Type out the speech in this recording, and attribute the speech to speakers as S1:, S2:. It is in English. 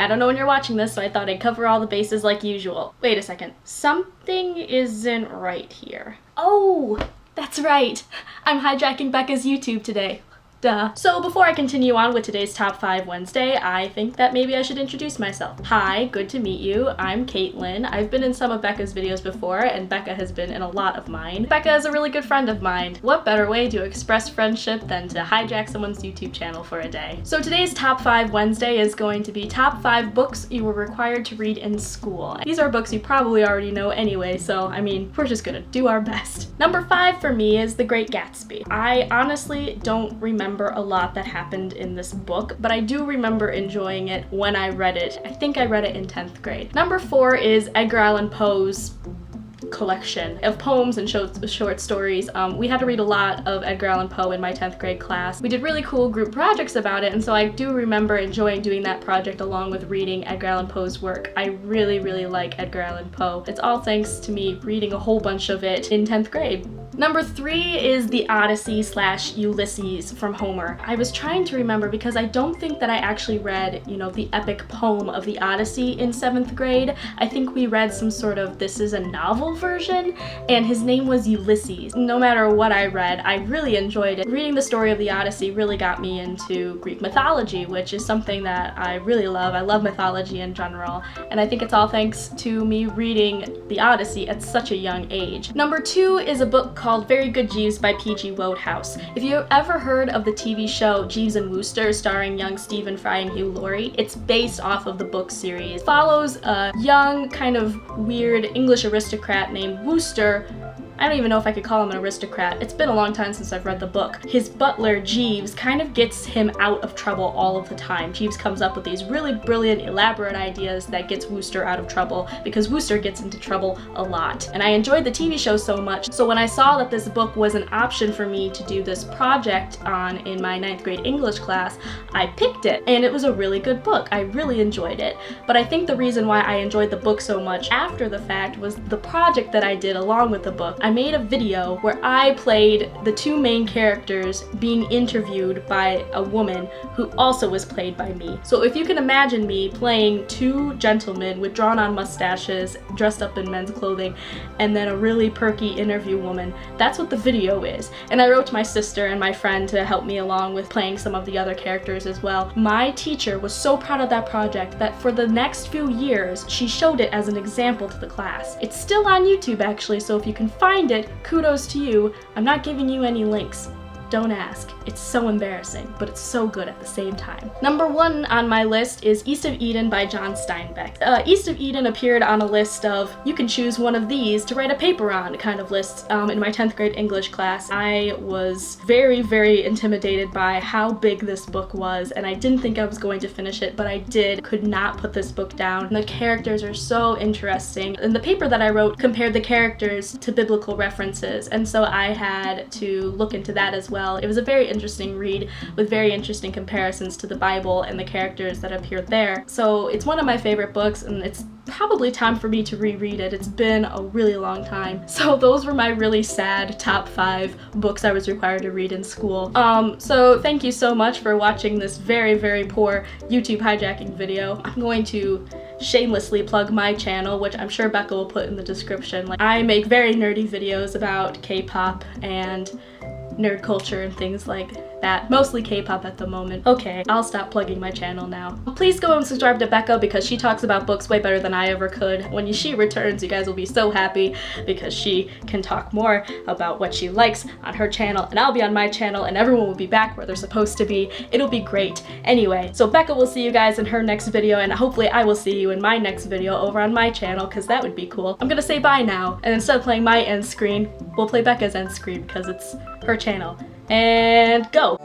S1: I don't know when you're watching this, so I thought I'd cover all the bases like usual. Wait a second. Something isn't right here. Oh, that's right. I'm hijacking Becca's YouTube today. Duh. So before I continue on with today's Top 5 Wednesday, I think that maybe I should introduce myself. Hi, good to meet you. I'm Caitlin. I've been in some of Becca's videos before, and Becca has been in a lot of mine. Becca is a really good friend of mine. What better way to express friendship than to hijack someone's YouTube channel for a day? So today's Top 5 Wednesday is going to be top 5 books you were required to read in school. These are books you probably already know anyway, so I mean, we're just gonna do our best. Number 5 for me is The Great Gatsby. I honestly don't remember a lot that happened in this book, but I do remember enjoying it when I read it. I think I read it in 10th grade. Number 4 is Edgar Allan Poe's collection of poems and short stories. We had to read a lot of Edgar Allan Poe in my 10th grade class. We did really cool group projects about it, and so I do remember enjoying doing that project along with reading Edgar Allan Poe's work. I really, really like Edgar Allan Poe. It's all thanks to me reading a whole bunch of it in 10th grade. Number 3 is the Odyssey / Ulysses from Homer. I was trying to remember because I don't think that I actually read, the epic poem of the Odyssey in 7th grade. I think we read some sort of this is a novel version, and his name was Ulysses. No matter what I read, I really enjoyed it. Reading the story of the Odyssey really got me into Greek mythology, which is something that I really love. I love mythology in general, and I think it's all thanks to me reading the Odyssey at such a young age. Number 2 is a book called Very Good Jeeves by P.G. Wodehouse. If you've ever heard of the TV show Jeeves and Wooster starring young Stephen Fry and Hugh Laurie, it's based off of the book series. It follows a young, kind of weird English aristocrat named Wooster. I don't even know if I could call him an aristocrat. It's been a long time since I've read the book. His butler, Jeeves, kind of gets him out of trouble all of the time. Jeeves comes up with these really brilliant, elaborate ideas that gets Wooster out of trouble because Wooster gets into trouble a lot. And I enjoyed the TV show so much, so when I saw that this book was an option for me to do this project on in my 9th grade English class, I picked it. And it was a really good book. I really enjoyed it. But I think the reason why I enjoyed the book so much after the fact was the project that I did along with the book. I made a video where I played the 2 main characters being interviewed by a woman who also was played by me. So if you can imagine me playing 2 gentlemen with drawn-on mustaches, dressed up in men's clothing, and then a really perky interview woman, that's what the video is. And I wrote to my sister and my friend to help me along with playing some of the other characters as well. My teacher was so proud of that project that for the next few years, she showed it as an example to the class. It's still on YouTube actually, so if you can find it, kudos to you. I'm not giving you any links. Don't ask. It's so embarrassing, but it's so good at the same time. Number 1 on my list is East of Eden by John Steinbeck. East of Eden appeared on a list of you can choose one of these to write a paper on kind of lists in my 10th grade English class. I was very, very intimidated by how big this book was, and I didn't think I was going to finish it, but I did. Could not put this book down. The characters are so interesting, and the paper that I wrote compared the characters to biblical references, and so I had to look into that as well. It was a very interesting read with very interesting comparisons to the Bible and the characters that appeared there. So it's one of my favorite books, and it's probably time for me to reread it. It's been a really long time. So those were my really sad top 5 books I was required to read in school. So thank you so much for watching this very, very poor YouTube hijacking video. I'm going to shamelessly plug my channel, which I'm sure Becca will put in the description. I make very nerdy videos about K-pop and nerd culture and things like that. Mostly K-pop at the moment. Okay, I'll stop plugging my channel now. Please go and subscribe to Becca because she talks about books way better than I ever could. When she returns, you guys will be so happy because she can talk more about what she likes on her channel, and I'll be on my channel, and everyone will be back where they're supposed to be. It'll be great. Anyway, so Becca will see you guys in her next video, and hopefully I will see you in my next video over on my channel because that would be cool. I'm gonna say bye now, and instead of playing my end screen, we'll play Becca's end screen because it's her channel. And go!